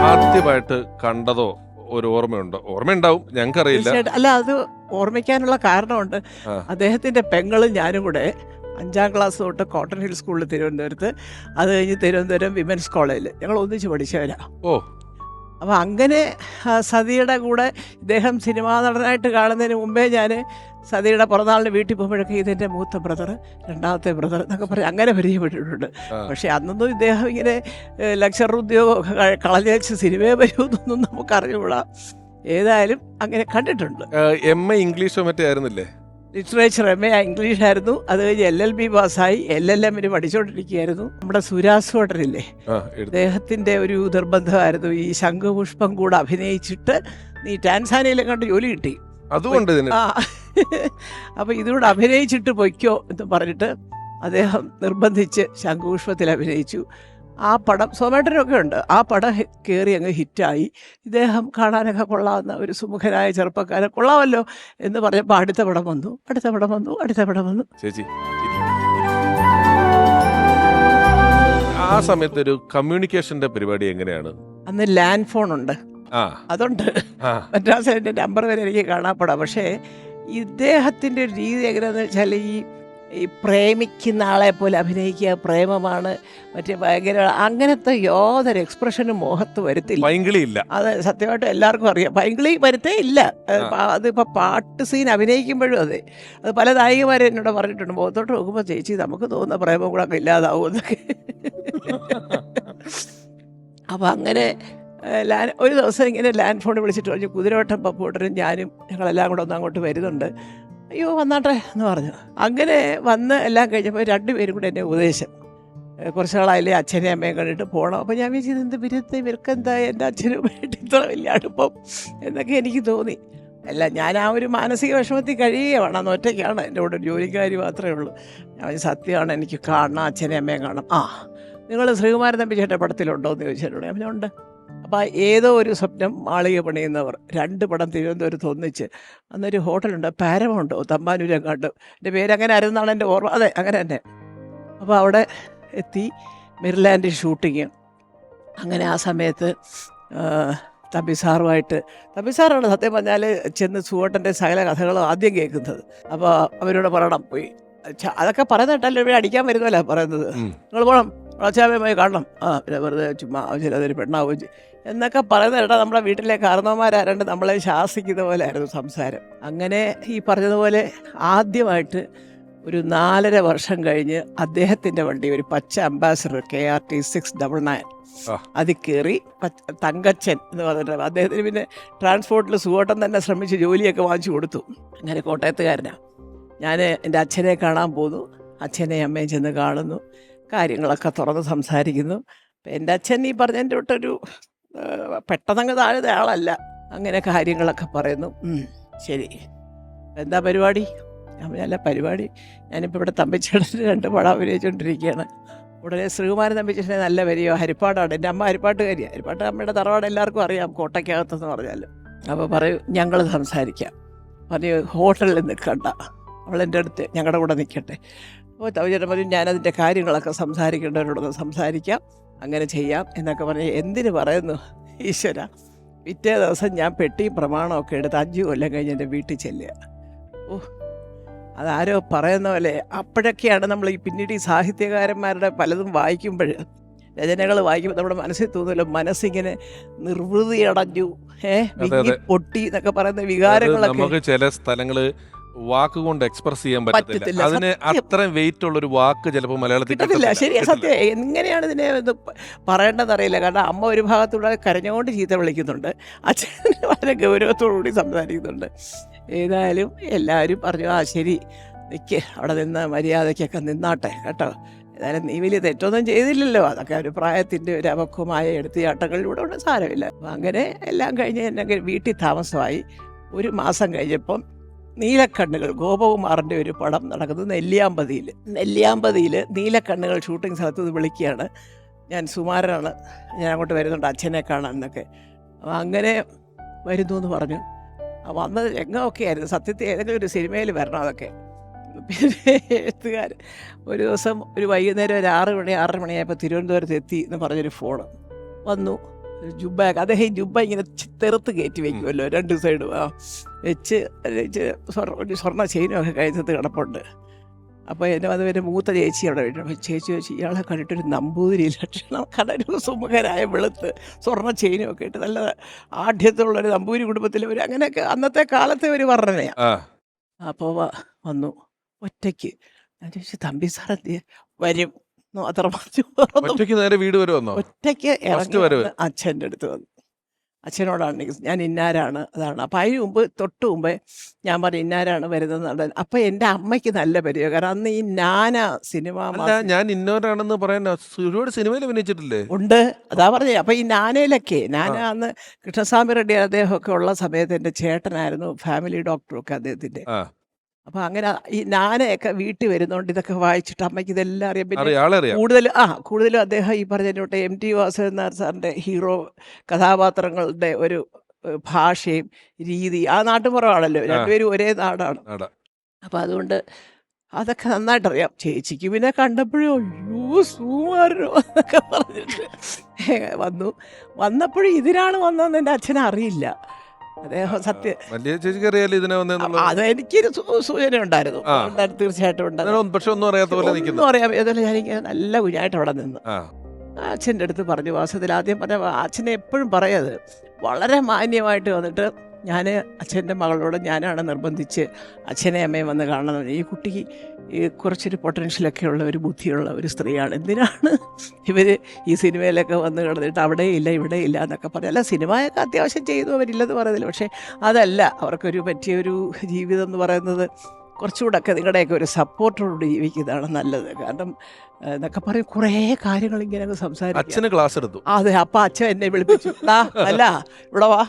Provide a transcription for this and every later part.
ആദ്യമായിട്ട് കണ്ടതോ ഒരു ഓർമ്മയുണ്ടോ? ഓർമ്മയുണ്ടാവും, ഞങ്ങൾക്കറിയില്ല. തീർച്ചയായിട്ടും. അല്ല, അത് ഓർമ്മിക്കാനുള്ള കാരണമുണ്ട്. ആ. അദ്ദേഹത്തിൻ്റെ പെങ്ങളും ഞാനും കൂടെ 5ാം ക്ലാസ് തൊട്ട് കോട്ടൺ ഹിൽ സ്കൂളിൽ തിരുവനന്തപുരത്ത്, അത് കഴിഞ്ഞ് തിരുവനന്തപുരം വിമൻസ് കോളേജിൽ ഞങ്ങൾ ഒന്നിച്ച് പഠിച്ചവരാ. ഓ, അപ്പോൾ അങ്ങനെ സതിയുടെ കൂടെ ഇദ്ദേഹം സിനിമാ നടനായിട്ട് കാണുന്നതിന് മുമ്പേ ഞാൻ സതിയുടെ പിറന്നാളിന് വീട്ടിൽ പോകുമ്പോഴൊക്കെ ഇതെൻ്റെ മൂത്ത ബ്രദർ, രണ്ടാമത്തെ ബ്രദർ എന്നൊക്കെ പറഞ്ഞ് അങ്ങനെ പരിചയപ്പെട്ടിട്ടുണ്ട്. ആ. പക്ഷേ അന്നൊന്നും ഇദ്ദേഹം ഇങ്ങനെ ലക്ഷർ ഉദ്യോഗമൊക്കെ കളഞ്ഞേച്ച് സിനിമയെ വരുമെന്നൊന്നും നമുക്ക് അറിഞ്ഞുകൂടാ. ഏതായാലും അങ്ങനെ കണ്ടിട്ടുണ്ട്. MA ഇംഗ്ലീഷോ മറ്റേ ആയിരുന്നില്ലേ? ലിറ്ററേച്ചർ MA ഇംഗ്ലീഷായിരുന്നു. അത് കഴിഞ്ഞ് LLB പാസ്സായി LLM പഠിച്ചുകൊണ്ടിരിക്കുകയായിരുന്നു. നമ്മുടെ സുരാസ് ഹോട്ടലില്ലേ, ആ, എടുത്തു. അദ്ദേഹത്തിൻ്റെ ഒരു നിർബന്ധമായിരുന്നു ഈ ശംഖുപുഷ്പം കൂടെ അഭിനയിച്ചിട്ട് നീ ടാൻസാനിയയിലെ കണ്ട് ജോലി കിട്ടി, അതുകൊണ്ട് ഇതിന് ആ അപ്പോൾ ഇതുകൂടെ അഭിനയിച്ചിട്ട് പൊയ്ക്കോ എന്ന് പറഞ്ഞിട്ട് അദ്ദേഹം നിർബന്ധിച്ച് ശംഖുപുഷ്പത്തിൽ അഭിനയിച്ചു. ആ പടം സോമേട്ടനൊക്കെ ഉണ്ട്. ആ പടം കയറി അങ്ങ് ഹിറ്റായി. ഇദ്ദേഹം കാണാനൊക്കെ കൊള്ളാവുന്ന ഒരു സുമുഖനായ ചെറുപ്പക്കാരൻ, കൊള്ളാമല്ലോ എന്ന് പറഞ്ഞപ്പോൾ അടുത്ത പടം വന്നു, അടുത്ത പടം വന്നു, അടുത്ത പടം വന്നു. ചേച്ചി, ആ സമയത്ത് ഒരു കമ്മ്യൂണിക്കേഷന്റെ പരിപാടി എങ്ങനെയാണ്? അന്ന് ലാൻഡ് ഫോൺ ഉണ്ട്, ആ, അതുണ്ട്. ആ, മദ്രാസിൻ്റെ നമ്പർ വരെ എനിക്ക് കാണാപ്പെടാം. പക്ഷേ ഇദ്ദേഹത്തിൻ്റെ ഒരു രീതി എങ്ങനെയാണെന്ന് വെച്ചാൽ ഈ പ്രേമിക്കുന്ന ആളെ പോലെ അഭിനയിക്കുക, പ്രേമമാണ്, മറ്റേ ഭയങ്കര അങ്ങനത്തെ യാതൊരു എക്സ്പ്രഷനും മോഹത്ത് വരുത്തില്ല. പൈങ്കിളി ഇല്ല. അത് സത്യമായിട്ടും എല്ലാവർക്കും അറിയാം. പൈങ്കിളി വരുത്തേ ഇല്ല. അതിപ്പോൾ പാട്ട് സീൻ അഭിനയിക്കുമ്പോഴും അതെ. അത് പല നായികമാരും എന്നോട് പറഞ്ഞിട്ടുണ്ട്, മുഖത്തോട്ട് നോക്കുമ്പോൾ ചേച്ചി നമുക്ക് തോന്നുന്ന പ്രേമം കൂടെ ഒക്കെ ഇല്ലാതാവും എന്നൊക്കെ. അപ്പോൾ അങ്ങനെ ഒരു ദിവസം ഇങ്ങനെ ലാൻഡ് ഫോണിൽ വിളിച്ചിട്ട് പറഞ്ഞു, കുതിരവട്ടം പപ്പൂട്ടനും ഞാനും ഞങ്ങളെല്ലാം കൂടെ ഒന്ന് അങ്ങോട്ട് വരുന്നുണ്ട്. അയ്യോ വന്നാട്ടെ എന്ന് പറഞ്ഞു. അങ്ങനെ വന്ന് എല്ലാം കഴിഞ്ഞപ്പോൾ 2 പേരും കൂടെ എന്നെ ഉപദേശം, കുറച്ച് നാളായില്ലേ അച്ഛനെയും അമ്മയും കണ്ടിട്ട് പോകണം. അപ്പോൾ ഞാൻ വിചാരിച്ചത് എന്ത് വിരുദ്ധ ഇവർക്കെന്താ എൻ്റെ അച്ഛനുമായിട്ട് ഇത്ര വലിയ അടുപ്പം എന്നൊക്കെ എനിക്ക് തോന്നി. അല്ല, ഞാൻ ആ ഒരു മാനസിക വിഷമത്തിൽ കഴിയുകയാണ്. അന്ന് ഒറ്റയ്ക്കാണ്, എൻ്റെ കൂടെ ജോലിക്കാരി മാത്രമേ ഉള്ളൂ. ഞാൻ സത്യമാണ്, എനിക്ക് കാണണം, അച്ഛനെയും അമ്മയും കാണണം. ആ, നിങ്ങൾ ശ്രീകുമാരൻ തമ്പി ചേട്ടൻ പടത്തിലുണ്ടോ എന്ന് ചോദിച്ചിട്ടുണ്ട്. ഞാൻ ഉണ്ട്. അപ്പോൾ ഏതോ ഒരു സ്വപ്നം മാളിക പണിയുന്നവർ 2 പടം തിരുവനന്തപുരത്ത് ഒന്നിച്ച്. അന്നൊരു ഹോട്ടലുണ്ട്, പാരമൗണ്ടോ തമ്പാനൂരെങ്ങാണ്ട്, എൻ്റെ പേരങ്ങനെ ആയിരുന്നാണ് എൻ്റെ ഓർമ്മ. അതെ, അങ്ങനെ തന്നെ. അപ്പോൾ അവിടെ എത്തി, മെറിലാൻഡ് ഷൂട്ടിങ്. അങ്ങനെ ആ സമയത്ത് തമ്പി സാറാണ് സത്യം പറഞ്ഞാൽ ചെന്ന് സുവോട്ടൻ്റെ സകല കഥകളും ആദ്യം കേൾക്കുന്നത്. അപ്പോൾ അവരോട് പറയണം, പോയി അതൊക്കെ പറയുന്നിട്ടല്ലോ ഇവിടെ അടിക്കാൻ വരുന്നല്ലോ പറയുന്നത്, നിങ്ങൾ പോകണം, അച്ഛാമ്മയുമായി കാണണം, പിന്നെ വെറുതെ ചുമ്മാ ആവശ്യമില്ലാതൊരു പെണ്ണാവും എന്നൊക്കെ പറയുന്നത് കേട്ടാൽ നമ്മുടെ വീട്ടിലെ കാരണവന്മാരാരണ്ട് നമ്മളെ ശാസിക്കുന്ന പോലെ ആയിരുന്നു സംസാരം. അങ്ങനെ ഈ പറഞ്ഞതുപോലെ ആദ്യമായിട്ട് ഒരു 4.5 വർഷം കഴിഞ്ഞ് അദ്ദേഹത്തിൻ്റെ വണ്ടി, ഒരു പച്ച അംബാസഡർ KRT 699, അതിൽ കയറി തങ്കച്ചൻ എന്ന് പറഞ്ഞിട്ട് അദ്ദേഹത്തിന് പിന്നെ ട്രാൻസ്പോർട്ടിൽ സുഖോട്ടം തന്നെ ശ്രമിച്ച് ജോലിയൊക്കെ വാങ്ങിച്ചു കൊടുത്തു. അങ്ങനെ കോട്ടയത്തുകാരനാണ്. ഞാൻ എൻ്റെ അച്ഛനെ കാണാൻ പോന്നു. അച്ഛനെയും അമ്മയും ചെന്ന് കാണുന്നു, കാര്യങ്ങളൊക്കെ തുറന്ന് സംസാരിക്കുന്നു. അപ്പം എൻ്റെ അച്ഛൻ ഈ പറഞ്ഞതിൻ്റെ തൊട്ടൊരു പെട്ടെന്നങ്ങ് താഴെ ആളല്ല. അങ്ങനെ കാര്യങ്ങളൊക്കെ പറയുന്നു. ശരി, എന്താ പരിപാടി? നല്ല പരിപാടി, ഞാനിപ്പോൾ ഇവിടെ തമ്പിച്ചേട്ടന് 2 പടം അഭിനയിച്ചുകൊണ്ടിരിക്കുകയാണ്. ഉടനെ ശ്രീകുമാരൻ തമ്പിച്ചേട്ടനെ നല്ല വരികയോ, ഹരിപ്പാടാണ്, എൻ്റെ അമ്മ ഹരിപ്പാട്ടുകാരിയാണ്. ഹരിപ്പാട്ട് അമ്മയുടെ തറവാട് എല്ലാവർക്കും അറിയാം, കോട്ടയ്ക്കകത്തെന്ന് പറഞ്ഞാൽ. അപ്പോൾ പറയൂ, ഞങ്ങൾ സംസാരിക്കാം. പറയൂ, ഹോട്ടലിൽ നിൽക്കണ്ട, അവളെൻ്റെ അടുത്ത് ഞങ്ങളുടെ കൂടെ നിൽക്കട്ടെ. അപ്പോൾ തമ്പിച്ചേട്ടൻ പറയും, ഞാനതിൻ്റെ കാര്യങ്ങളൊക്കെ സംസാരിക്കേണ്ടവരോടൊന്ന് സംസാരിക്കാം, അങ്ങനെ ചെയ്യാം എന്നൊക്കെ പറഞ്ഞ്. എന്തിന് പറയുന്നു ഈശ്വര. പിറ്റേ ദിവസം ഞാൻ പെട്ടിയും പ്രമാണമൊക്കെ എടുത്ത് 5 കൊല്ലം കഴിഞ്ഞ് എൻ്റെ വീട്ടിൽ ചെല്ലുക. അതാരോ പറയുന്ന പോലെ അപ്പോഴൊക്കെയാണ് നമ്മൾ പിന്നീട് ഈ സാഹിത്യകാരന്മാരുടെ പലതും വായിക്കുമ്പോൾ, രചനകൾ വായിക്കുമ്പോൾ നമ്മുടെ മനസ്സിൽ തോന്നുമല്ലോ, മനസ്സിങ്ങനെ നിർവൃതി അടഞ്ഞു, പൊട്ടി എന്നൊക്കെ പറയുന്ന വികാരങ്ങളൊക്കെ നമുക്ക് ചില സ്ഥലങ്ങള് വാക്കുകൊണ്ട് എക്സ്പ്രസ് ചെയ്യാൻ പറ്റത്തില്ല. അതിന് അത്രയും വെയിറ്റ് ഉള്ള ഒരു വാക്ക് ചിലപ്പോൾ മലയാളത്തിൽ കിട്ടത്തില്ല. ശരിയാ, സത്യം. എങ്ങനെയാണ് ഇതിനെ പറയേണ്ടതെന്നറിയില്ല. കാരണം അമ്മ ഒരു ഭാഗത്തൂടെ കരഞ്ഞുകൊണ്ട് ചീത്ത വിളിക്കുന്നുണ്ട്, അച്ഛൻ വളരെ ഗൗരവത്തോടുകൂടി സംസാരിക്കുന്നുണ്ട്. ഏതായാലും എല്ലാവരും പറഞ്ഞു, ആ ശരി നിൽക്ക്, അവിടെ നിന്ന് മര്യാദയ്ക്കൊക്കെ നിന്നാട്ടെ കേട്ടോ, ഏതായാലും നീ വലിയ തെറ്റൊന്നും ചെയ്തില്ലല്ലോ, അതൊക്കെ ഒരു പ്രായത്തിൻ്റെ ഒരു അപക്വമായ എടുത്തുചാട്ടങ്ങളിലൂടെ ഉണ്ട്, സാരമില്ല. അപ്പം അങ്ങനെ എല്ലാം കഴിഞ്ഞ് എന്നെ വീട്ടിൽ താമസമായി. 1 മാസം കഴിഞ്ഞപ്പം നീലക്കണ്ണുകൾ, ഗോപകുമാറിൻ്റെ ഒരു പടം നടക്കുന്നത് നെല്ലിയാമ്പതിയിൽ നീലക്കണ്ണുകൾ ഷൂട്ടിംഗ് സ്ഥലത്ത് നിന്ന് വിളിക്കുകയാണ്. ഞാൻ സുമാരനാണ്, ഞാൻ അങ്ങോട്ട് വരുന്നുണ്ട് അച്ഛനെ കാണാൻ എന്നൊക്കെ. അപ്പോൾ അങ്ങനെ വരുന്നു എന്ന് പറഞ്ഞു. വന്ന രംഗമൊക്കെ ആയിരുന്നു സത്യത്തിൽ ഏതെങ്കിലും ഒരു സിനിമയിൽ വരണം അതൊക്കെ. പിന്നെ എഴുത്തുകാർ ഒരു ദിവസം ഒരു വൈകുന്നേരം ഒരു 6 മണി 6:30 മണിയായപ്പോൾ തിരുവനന്തപുരത്ത് എത്തി എന്ന് പറഞ്ഞൊരു ഫോണ് വന്നു. ജുബ്ബയൊക്കെ അദ്ദേഹം ഈ ജുബ്ബ ഇങ്ങനെ തെറുത്ത് കയറ്റി വെക്കുമല്ലോ 2 സൈഡും വെച്ച് സ്വർണ്ണ ചെയിനും ഒക്കെ കഴുത്തത്ത് കിടപ്പുണ്ട്. അപ്പോൾ എന്നെ അതുവരെ മൂത്ത ചേച്ചി അവിടെ വീട്ടിൽ. അപ്പോൾ ചേച്ചി ചോദിച്ചു, ഇയാളെ കണ്ടിട്ടൊരു നമ്പൂതിരി ലക്ഷണം, കടലു സുമുഖരായ വെളുത്ത് സ്വർണ്ണ ചെയിനും ഒക്കെ ഇട്ട് നല്ല ആഢ്യത്തുള്ളൊരു നമ്പൂതിരി കുടുംബത്തിലെ ഒരു അങ്ങനെയൊക്കെ അന്നത്തെ കാലത്തെ ഒരു വർണ്ണനയാണ്. അപ്പോൾ വന്നു ഒറ്റയ്ക്ക്. ഞാൻ ചോദിച്ചു, തമ്പി സാർ എന്ത് വരും അത്ര പറഞ്ഞു. ഒറ്റയ്ക്ക് ഇറങ്ങി അച്ഛൻ്റെ അടുത്ത് വന്നു. അച്ഛനോടാണ് ഞാൻ ഇന്നാരാണ് അതാണ്. അപ്പം അതിന് മുമ്പ് തൊട്ട് മുമ്പേ ഞാൻ പറഞ്ഞു ഇന്നാരാണ് വരുന്നത്. അപ്പം എൻ്റെ അമ്മയ്ക്ക് നല്ല പരിചയം. കാരണം അന്ന് ഈ നാന സിനിമ ഞാൻ ഇന്നോരാണെന്ന് പറയാൻ ഒരുപാട് സിനിമയിൽ അഭിനയിച്ചിട്ടില്ലേ? ഉണ്ട്, അതാ പറഞ്ഞേ. അപ്പം ഈ നാനയിലൊക്കെ അന്ന് കൃഷ്ണസ്വാമി റെഡ്ഡി അദ്ദേഹമൊക്കെ ഉള്ള സമയത്ത് എൻ്റെ ചേട്ടനായിരുന്നു ഫാമിലി ഡോക്ടറൊക്കെ അദ്ദേഹത്തിൻ്റെ. അപ്പം അങ്ങനെ ഈ നാനയൊക്കെ വീട്ടിൽ വരുന്നതുകൊണ്ട് ഇതൊക്കെ വായിച്ചിട്ട് അമ്മയ്ക്ക് ഇതെല്ലാം അറിയാം. പിന്നെ കൂടുതലും അദ്ദേഹം ഈ പറഞ്ഞിട്ട് MT വാസുദേവൻ നായർ സാറിൻ്റെ ഹീറോ കഥാപാത്രങ്ങളുടെ ഒരു ഭാഷയും രീതി ആ നാട്ടുപുറമാണല്ലോ, രണ്ടുപേരും ഒരേ നാടാണ്. അപ്പം അതുകൊണ്ട് അതൊക്കെ നന്നായിട്ടറിയാം. ചേച്ചിക്ക് പിന്നെ കണ്ടപ്പോഴും അയ്യോ സുമാരോ എന്നൊക്കെ പറഞ്ഞിട്ട് വന്നപ്പോഴും ഇതിനാണ് വന്നതെന്ന് എൻ്റെ അച്ഛനെ അറിയില്ല. അദ്ദേഹം അതെനിക്കൊരു സൂചന ഉണ്ടായിരുന്നു, തീർച്ചയായിട്ടും ഉണ്ടായിരുന്നു. അറിയാം. ഏതായാലും ഞാനിങ്ങനെ നല്ല കുഞ്ഞായിട്ട് അവിടെ നിന്ന് അച്ഛൻ്റെ അടുത്ത് പറഞ്ഞു. വാസത്തിൽ ആദ്യം പറഞ്ഞ അച്ഛനെ എപ്പോഴും പറയാത് വളരെ മാന്യമായിട്ട് വന്നിട്ട് ഞാൻ അച്ഛൻ്റെ മകളോട് ഞാനാണ് നിർബന്ധിച്ച് അച്ഛനെ അമ്മയും വന്ന് കാണണം. ഈ കുട്ടിക്ക് ഈ കുറച്ചൊരു പൊട്ടൻഷ്യലൊക്കെ ഉള്ള ഒരു ബുദ്ധിയുള്ള ഒരു സ്ത്രീയാണ്, എന്തിനാണ് ഇവർ ഈ സിനിമയിലൊക്കെ വന്ന് കിടന്നിട്ട് അവിടെ ഇല്ല ഇവിടെ ഇല്ല എന്നൊക്കെ പറഞ്ഞു. അല്ല, സിനിമയൊക്കെ അത്യാവശ്യം ചെയ്തു, അവരില്ലെന്ന് പറയുന്നില്ല. പക്ഷേ അതല്ല അവർക്കൊരു പറ്റിയൊരു ജീവിതം എന്ന് പറയുന്നത് കുറച്ചുകൂടെയൊക്കെ നിങ്ങളുടെയൊക്കെ ഒരു സപ്പോർട്ടോട് ജീവിക്കുന്നതാണ് നല്ലത്. കാരണം എന്നൊക്കെ പറയും കുറേ കാര്യങ്ങൾ ഇങ്ങനെ സംസാരിക്കും. അച്ഛന് ക്ലാസ് എടുത്തു. അതെ, അപ്പം അച്ഛൻ എന്നെ വിളിപ്പിച്ചു, അല്ല ഇവിടെ വാ,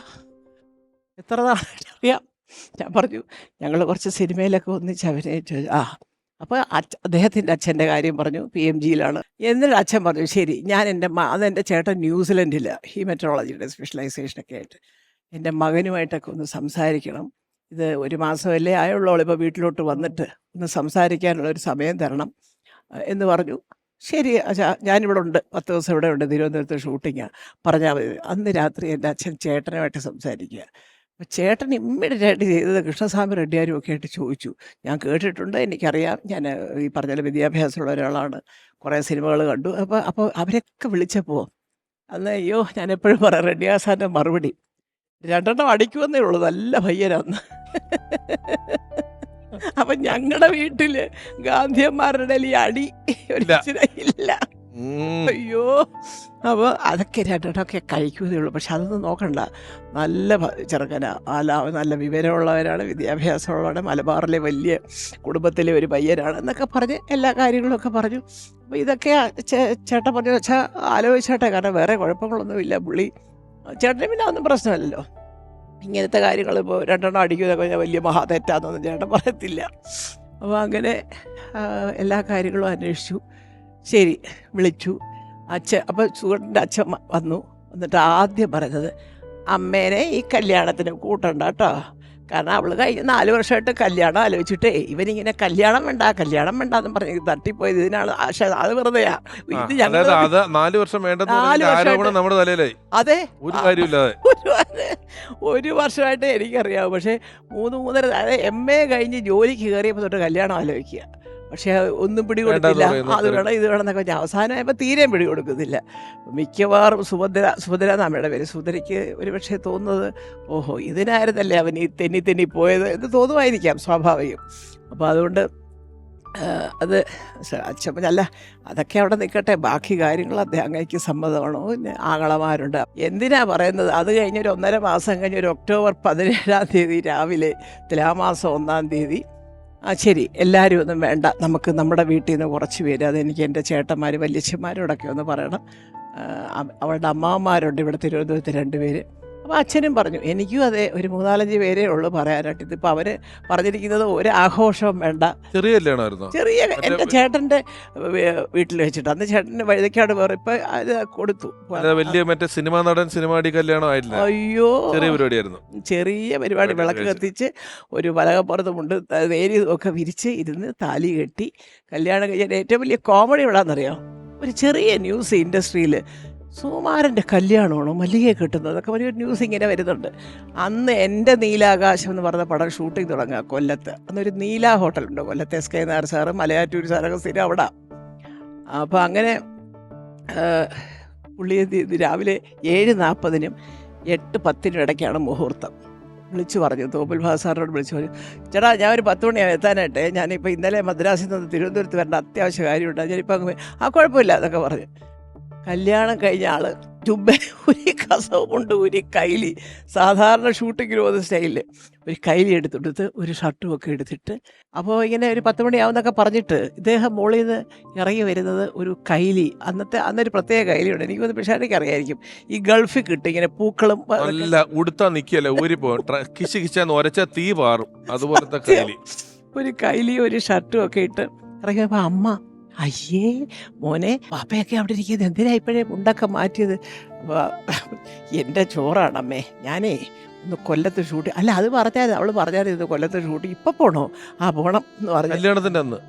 എത്ര നാളായിട്ടറിയാം. ഞാൻ പറഞ്ഞു ഞങ്ങൾ കുറച്ച് സിനിമയിലൊക്കെ ഒന്നിച്ച് അഭിനയിച്ചു. അപ്പോൾ അദ്ദേഹത്തിൻ്റെ അച്ഛൻ്റെ കാര്യം പറഞ്ഞു, PMGയിലാണ്. എന്നിട്ട് അച്ഛൻ പറഞ്ഞു ശരി, ഞാൻ അതെൻ്റെ ചേട്ടൻ ന്യൂസിലൻഡിൽ ഹീമറ്റോളജിയുടെ സ്പെഷ്യലൈസേഷനൊക്കെ ആയിട്ട് എൻ്റെ മകനുമായിട്ടൊക്കെ ഒന്ന് സംസാരിക്കണം. ഇത് 1 മാസമല്ലേ ആയുള്ളൂ, ഇപ്പോൾ വീട്ടിലോട്ട് വന്നിട്ട് ഒന്ന് സംസാരിക്കാനുള്ളൊരു സമയം തരണം എന്ന് പറഞ്ഞു. ശരി അച്ഛാ, ഞാനിവിടെ ഉണ്ട്, 10 ദിവസം ഇവിടെ ഉണ്ട്, തിരുവനന്തപുരത്ത് ഷൂട്ടിങ്ങാണ്, പറഞ്ഞാൽ മതി. അന്ന് രാത്രി എൻ്റെ അച്ഛൻ ചേട്ടനുമായിട്ട് സംസാരിക്കുക. അപ്പോൾ ചേട്ടൻ ഇമ്മീഡിയറ്റായിട്ട് ചെയ്തത് കൃഷ്ണസ്വാമി റെഡ്ഡിയാരും ഒക്കെ ആയിട്ട് ചോദിച്ചു. ഞാൻ കേട്ടിട്ടുണ്ട്, എനിക്കറിയാം, ഞാൻ ഈ പറഞ്ഞ വിദ്യാഭ്യാസമുള്ള ഒരാളാണ്, കുറേ സിനിമകൾ കണ്ടു. അപ്പോൾ അവരൊക്കെ വിളിച്ചപ്പോൾ അന്ന് അയ്യോ ഞാൻ എപ്പോഴും പറയാം റെഡ്ഡിയാസാൻ്റെ മറുപടി 2 അടിക്കുമെന്നേ ഉള്ളൂ, നല്ല പയ്യനാന്ന്. അപ്പം ഞങ്ങളുടെ വീട്ടിൽ ഗാന്ധിയന്മാരുടെ ഈ അടി ഇല്ല. അയ്യോ, അപ്പോൾ അതൊക്കെ 2 കഴിക്കുന്നേ ഉള്ളൂ. പക്ഷെ അതൊന്നും നോക്കണ്ട, നല്ല ചെറുക്കനാ, നല്ല വിവരമുള്ളവരാണ്, വിദ്യാഭ്യാസമുള്ളവരാണ്, മലബാറിലെ വലിയ കുടുംബത്തിലെ ഒരു പയ്യനാണ് എന്നൊക്കെ പറഞ്ഞ് എല്ലാ കാര്യങ്ങളൊക്കെ പറഞ്ഞു. അപ്പോൾ ഇതൊക്കെ ചേട്ടൻ പറഞ്ഞു വെച്ചാൽ ആലോചിച്ചേട്ടെ, കാരണം വേറെ കുഴപ്പങ്ങളൊന്നുമില്ല പുള്ളി ചേട്ടന്, പിന്നെ അതൊന്നും പ്രശ്നമല്ലല്ലോ. ഇങ്ങനത്തെ കാര്യങ്ങൾ ഇപ്പോൾ 2 അടിക്കുന്നതൊക്കെ ഞാൻ വലിയ മഹാതെറ്റാന്നൊന്നും ചേട്ടൻ പറയത്തില്ല. അപ്പോൾ അങ്ങനെ എല്ലാ കാര്യങ്ങളും അന്വേഷിച്ചു. ശരി, വിളിച്ചു അച്ഛൻ. അപ്പോൾ സുഗതൻ്റെ അച്ഛൻ വന്നിട്ട് ആദ്യം പറഞ്ഞത് അമ്മേനെ ഈ കല്യാണത്തിന് കൂട്ടണ്ട കേട്ടോ, കാരണം അവൾ കഴിഞ്ഞ 4 വർഷമായിട്ട് കല്യാണം ആലോചിച്ചിട്ടേ ഇവനിങ്ങനെ കല്യാണം വേണ്ട എന്ന് പറഞ്ഞ് തട്ടിപ്പോയത്. ഇതിനാണ് അത് വെറുതെയാ. ഇത് ഞങ്ങൾ 4 വർഷം നമ്മുടെ തലയിലായി. അതെ, ഒരു വർഷമായിട്ട് എനിക്കറിയാവും. പക്ഷേ 3-3.5 അതായത് MA കഴിഞ്ഞ് ജോലിക്ക് കയറിയപ്പോൾ തൊട്ട് കല്യാണം ആലോചിക്കുക. പക്ഷേ ഒന്നും പിടികൊടുക്കില്ല, അത് വേണം ഇത് വേണം എന്നൊക്കെ. അവസാനമായപ്പോൾ തീരെയും പിടികൊടുക്കുന്നില്ല. മിക്കവാറും സുഭദ്ര നമ്മുടെ പേര്, സുഭദ്രയ്ക്ക് ഒരു പക്ഷേ തോന്നുന്നത് ഓഹോ ഇതിനായിരുന്നല്ലേ അവൻ ഈ തെന്നി പോയത് എന്ന് തോന്നുമായിരിക്കാം, സ്വാഭാവികം. അപ്പോൾ അതുകൊണ്ട് അത് അച്ഛൻ അല്ല അതൊക്കെ അവിടെ നിൽക്കട്ടെ, ബാക്കി കാര്യങ്ങൾ അങ്ങേക്ക് സമ്മതമാണോ, പിന്നെ ആങ്ങളമാരുണ്ട്. എന്തിനാ പറയുന്നത്, അത് കഴിഞ്ഞൊരു 1.5 മാസം കഴിഞ്ഞ് ഒരു ഒക്ടോബർ 17-ാം തീയതി രാവിലെ തുലാമാസം 1-ാം തീയതി ശരി എല്ലാവരും ഒന്നും വേണ്ട, നമുക്ക് നമ്മുടെ വീട്ടിൽ നിന്ന് കുറച്ച് പേര്, അതെനിക്ക് എൻ്റെ ചേട്ടന്മാർ വല്യച്ഛന്മാരോടൊക്കെ ഒന്ന് പറയണം, അവളുടെ അമ്മാവന്മാരുണ്ട് ഇവിടെ തിരുവനന്തപുരത്ത് 2 പേര്. അപ്പോൾ അച്ഛനും പറഞ്ഞു എനിക്കും അതെ, ഒരു 3-4 പേരേ ഉള്ളൂ പറയാനായിട്ട്. ഇതിപ്പോൾ അവർ പറഞ്ഞിരിക്കുന്നത് ഒരു ആഘോഷവും വേണ്ട, ചെറിയ എൻ്റെ ചേട്ടൻ്റെ വീട്ടിൽ വെച്ചിട്ട്. അന്ന് ചേട്ടൻ്റെ വഴുതക്കാട് വേറെ ഇപ്പം അത് കൊടുത്തു. സിനിമാ നടൻ സിനിമാടി കല്യാണം അയ്യോ ചെറിയ പരിപാടി, വിളക്ക് കത്തിച്ച് ഒരു പലകപ്പുറത്തുമുണ്ട് നേരിയൊക്കെ വിരിച്ച് ഇരുന്ന് താലി കെട്ടി കല്യാണം കഴിഞ്ഞാൽ ഏറ്റവും വലിയ കോമഡി എവിടെയാണെന്നറിയാം, ഒരു ചെറിയ ന്യൂസ് ഇൻഡസ്ട്രിയിൽ സുകുമാരൻ്റെ കല്യാണമാണോ മല്ലികയെ കിട്ടുന്നത് എന്നൊക്കെ ഒരു ന്യൂസ് ഇങ്ങനെ വരുന്നുണ്ട്. അന്ന് എൻ്റെ നീലാകാശം എന്ന് പറഞ്ഞ പടം ഷൂട്ടിംഗ് തുടങ്ങുക കൊല്ലത്ത്. അന്നൊരു നീല ഹോട്ടലുണ്ട് കൊല്ലത്ത്. S K Nair sir Malayattoor സാറൊക്കെ സ്ഥിരം അവിടെ. അപ്പോൾ അങ്ങനെ പുള്ളി രാവിലെ 7:40-നും 8:10-നും ഇടയ്ക്കാണ് മുഹൂർത്തം. വിളിച്ചു പറഞ്ഞു, തോപ്പിൽ ഭാഗ സാറിനോട് വിളിച്ചു പറഞ്ഞു, ചേട്ടാ ഞാൻ ഒരു 10 മണിയാവും എത്താനായിട്ട്, ഞാനിപ്പോൾ ഇന്നലെ മദ്രാസിൽ നിന്ന് തിരുവനന്തപുരത്ത് വരേണ്ട അത്യാവശ്യ കാര്യമുണ്ട്, ഞാനിപ്പോൾ അങ്ങ് കുഴപ്പമില്ല എന്നൊക്കെ പറഞ്ഞു. കല്യാണം കഴിഞ്ഞ ആൾ ചുമ്പ ഒരു കസവ് കൊണ്ട് ഒരു കൈലി, സാധാരണ ഷൂട്ടിങ്ങിന് പോകുന്ന സ്റ്റൈലിൽ ഒരു കൈലി എടുത്തെടുത്ത് ഒരു ഷർട്ടും ഒക്കെ എടുത്തിട്ട്, അപ്പോൾ ഇങ്ങനെ ഒരു 10 മണിയാവുന്നൊക്കെ പറഞ്ഞിട്ട് ഇദ്ദേഹം മോളിൽ നിന്ന് ഇറങ്ങി വരുന്നത് ഒരു കൈലി. അന്നൊരു പ്രത്യേക കൈലിയുണ്ട്, എനിക്ക് തോന്നുന്നു പിഷാരയ്ക്ക് അറിയായിരിക്കും, ഈ ഗൾഫിൽ കിട്ടും ഇങ്ങനെ പൂക്കളും നല്ല ഉടുത്താ നിൽക്കല്ലേ കിശി കിച്ചാന്ന് ഒരച്ച തീ പാറും അതുപോലത്തെ കൈലി. ഒരു കൈലിയും ഒരു ഷർട്ടും ഒക്കെ ഇട്ട് ഇറങ്ങിയപ്പോൾ അമ്മ, അയ്യേ മോനെ പാപ്പയൊക്കെ അവിടെ ഇരിക്കുന്നത്, എന്തിനാ ഇപ്പോഴേ മുണ്ടൊക്കെ മാറ്റിയത്? എൻ്റെ ചോറാണമ്മേ, ഞാനേ ഒന്ന് കൊല്ലത്ത് ഷൂട്ട്, അല്ല അത് പറഞ്ഞാൽ അവൾ പറഞ്ഞാൽ കൊല്ലത്ത് ഷൂട്ട് ഇപ്പം പോണോ? ആ പോണം എന്ന് പറഞ്ഞു.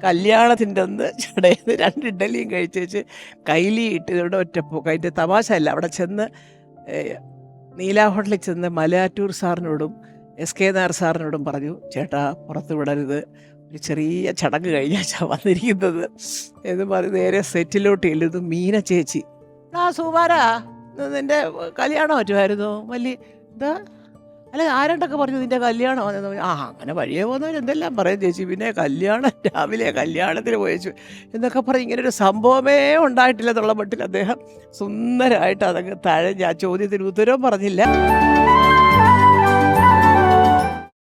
കല്യാണത്തിൻ്റെ അന്ന് ചടയിൽ 2 ഇഡ്ഡലിയും കഴിച്ചേച്ച് കൈലി ഇട്ടതുകൊണ്ട് ഒറ്റപ്പോക്ക്. അതിൻ്റെ തമാശ അല്ല, അവിടെ ചെന്ന് നീല ഹോട്ടലിൽ ചെന്ന് മലയാറ്റൂർ സാറിനോടും എസ് കെ നായർ സാറിനോടും പറഞ്ഞു, ചേട്ടാ പുറത്ത് വിടരുത്, ഒരു ചെറിയ ചടങ്ങ് കഴിഞ്ഞാൽ വന്നിരിക്കുന്നത് എന്ന് പറഞ്ഞ് നേരെ സെറ്റിലോട്ട് ചെല്ലുന്നു. മീന ചേച്ചി, ആ സുകുമാരാ നിൻ്റെ കല്യാണം പറ്റുമായിരുന്നു വലിയ എന്താ, അല്ല ആരണ്ടൊക്കെ പറഞ്ഞു നിൻ്റെ കല്യാണം വന്നെന്ന്. ആ അങ്ങനെ വഴിയെ പോകുന്നവർ എന്തെല്ലാം പറയും ചേച്ചി, പിന്നെ കല്യാണം രാവിലെ കല്യാണത്തിന് പോയച്ചു എന്നൊക്കെ പറഞ്ഞ് ഇങ്ങനൊരു സംഭവമേ ഉണ്ടായിട്ടില്ല എന്നുള്ള മട്ടിൽ അദ്ദേഹം സുന്ദരമായിട്ട് അതങ്ങ് തഴഞ്ഞ് ആ ചോദ്യത്തിന് ഉത്തരവും പറഞ്ഞില്ല.